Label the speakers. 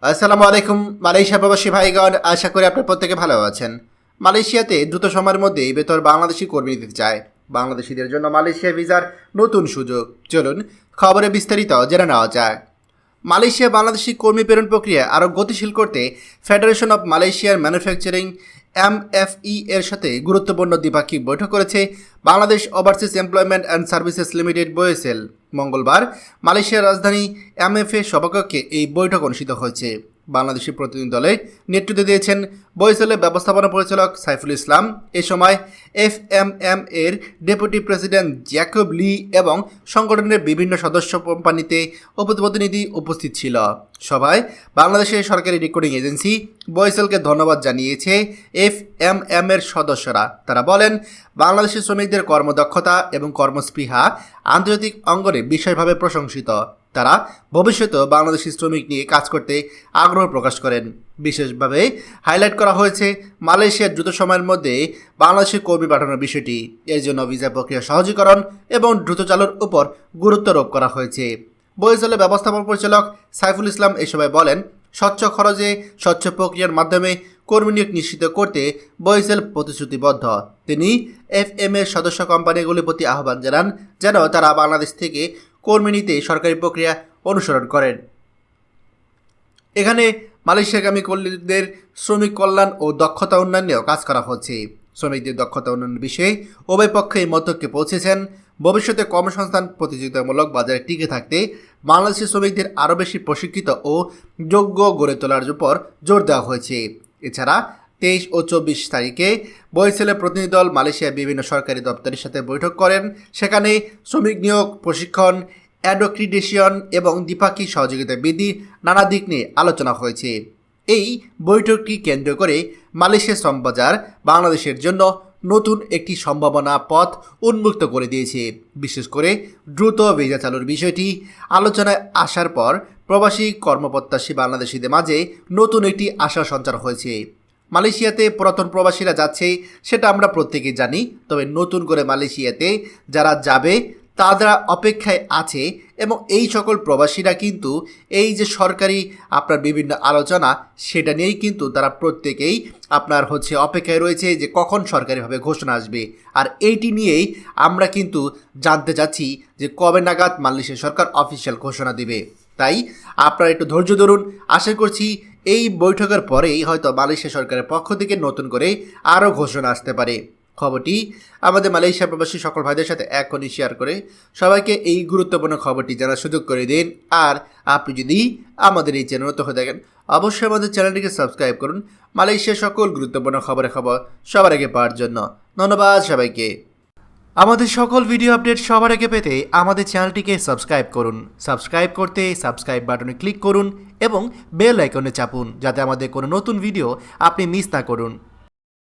Speaker 1: আসসালামু আলাইকুম মালয়েশিয়া প্রবাসী ভাইগণ, আশা করি আপনার প্রত্যেকে ভালো আছেন। মালয়েশিয়াতে দ্রুত সময়ের মধ্যেই বেতন বাংলাদেশি কর্মী নিতে চায়। বাংলাদেশিদের জন্য মালয়েশিয়া ভিসার নতুন সুযোগ। চলুন খবরে বিস্তারিত জেনে নেওয়া যায়। মালয়েশিয়া বাংলাদেশি কর্মী প্রেরণ প্রক্রিয়া আরও গতিশীল করতে ফেডারেশন অব মালয়েশিয়ার ম্যানুফ্যাকচারিং এমএফই এর সাথে গুরুত্বপূর্ণ দ্বিপাক্ষিক বৈঠক করেছে Bangladesh overseas employment and services limited BOESL. মঙ্গলবার মালয়েশিয়ার রাজধানী এমএফএ সভাকক্ষে এই বৈঠক অনুষ্ঠিত হয়েছে। বাংলাদেশি প্রতিনিধি দলে নেতৃত্ব দিয়েছেন বয়েসেলের ব্যবস্থাপনা পরিচালক সাইফুল ইসলাম। এ সময় এফএমএম এর ডেপুটি প্রেসিডেন্ট জ্যাকব লি এবং সংগঠনের বিভিন্ন সদস্য কোম্পানিতে প্রতিনিধি উপস্থিত ছিল। সভায় বাংলাদেশের সরকারি রেকর্ডিং এজেন্সি বয়েসেলকে ধন্যবাদ জানিয়েছে এফএমএম এর সদস্যরা। তারা বলেন, বাংলাদেশের শ্রমিকদের কর্মদক্ষতা এবং কর্মস্পৃহা আন্তর্জাতিক অঙ্গনে বিশেষভাবে প্রশংসিত। তারা ভবিষ্যতেও বাংলাদেশি শ্রমিক নিয়ে কাজ করতে আগ্রহ প্রকাশ করেন। বিশেষভাবে হাইলাইট করা হয়েছে মালয়েশিয়ার দ্রুত সময়ের মধ্যে বাংলাদেশি কর্মী পাঠানোর বিষয়টি। এর জন্য ভিসা প্রক্রিয়া সহজীকরণ এবং দ্রুত চালুর উপর গুরুত্ব আরোপ করা হয়েছে। বয়েসেলের ব্যবস্থাপনা পরিচালক সাইফুল ইসলাম এ সময় বলেন, স্বচ্ছ খরচে স্বচ্ছ প্রক্রিয়ার মাধ্যমে কর্মী নিয়োগ নিশ্চিত করতে বয়েসেল প্রতিশ্রুতিবদ্ধ। তিনি এফএম এর সদস্য কোম্পানিগুলির প্রতি আহ্বান জানান যেন তারা বাংলাদেশ থেকে কর্মী নিতে সরকারি প্রক্রিয়া অনুসরণ করেন। এখানে মালয়েশিয়াগামী কর্মীদের শ্রমিক কল্যাণ ও দক্ষতা উন্নয়নেও কাজ করা হচ্ছে। শ্রমিকদের দক্ষতা উন্নয়নের বিষয়ে উভয় পক্ষেই মতৈক্যে পৌঁছেছেন। ভবিষ্যতে কর্মসংস্থান প্রতিযোগিতামূলক বাজারে টিকে থাকতে বাংলাদেশি শ্রমিকদের আরও বেশি প্রশিক্ষিত ও যোগ্য গড়ে তোলার উপর জোর দেওয়া হয়েছে। এছাড়া 23 ও 24 তারিখে বয়েসেলের প্রতিনিধি দল মালয়েশিয়ার বিভিন্ন সরকারি দপ্তরের সাথে বৈঠক করেন। সেখানে শ্রমিক নিয়োগ, প্রশিক্ষণ, অ্যাডোক্রিডেশন এবং দ্বিপাক্ষিক সহযোগিতা বৃদ্ধির নানা দিক নিয়ে আলোচনা হয়েছে। এই বৈঠকটি কেন্দ্র করে মালয়েশিয়ার শ্রম বাজার বাংলাদেশের জন্য নতুন একটি সম্ভাবনা পথ উন্মুক্ত করে দিয়েছে। বিশেষ করে দ্রুত ভিসা চালুর বিষয়টি আলোচনায় আসার পর প্রবাসী কর্মপ্রত্যাশী বাংলাদেশিদের মাঝে নতুন একটি আশার সঞ্চার হয়েছে। মালয়েশিয়াতে পুরাতন প্রবাসীরা যাচ্ছে সেটা আমরা প্রত্যেকেই জানি, তবে নতুন করে মালয়েশিয়াতে যারা যাবে তারা অপেক্ষায় আছে এবং এই সকল প্রবাসীরা কিন্তু এই যে সরকারি আপনার বিভিন্ন আলোচনা সেটা নিয়েই কিন্তু তারা প্রত্যেকেই আপনার অপেক্ষায় রয়েছে যে কখন সরকারিভাবে ঘোষণা আসবে। আর এইটি নিয়েই আমরা কিন্তু জানতে চাচ্ছি যে কবে নাগাদ মালয়েশিয়া সরকার অফিসিয়াল ঘোষণা দিবে। তাই আপনারা একটু ধৈর্য ধরুন। আশা করছি এই বৈঠকের পরেই হয়তো মালয়েশিয়া সরকারের পক্ষ থেকে নতুন করে আরও ঘোষণা আসতে পারে। খবরটি আমাদের মালয়েশিয়া প্রবাসী সকল ভাইদের সাথে এখনই শেয়ার করে সবাইকে এই গুরুত্বপূর্ণ খবরটি জানার সুযোগ করে দিন। আর আপনি যদি আমাদের এই চ্যানেল নতুন হয়ে থাকেন অবশ্যই আমাদের চ্যানেলটিকে সাবস্ক্রাইব করুন মালয়েশিয়ার সকল গুরুত্বপূর্ণ খবর সবার আগে পাওয়ার জন্য। ধন্যবাদ সবাইকে। আমাদের সকল ভিডিও আপডেট সবার আগে পেতে আমাদের চ্যানেলটিকে সাবস্ক্রাইব করুন। সাবস্ক্রাইব করতে সাবস্ক্রাইব বাটনে ক্লিক করুন এবং বেল আইকনে চাপুন যাতে আমাদের কোনো নতুন ভিডিও আপনি মিস না করুন।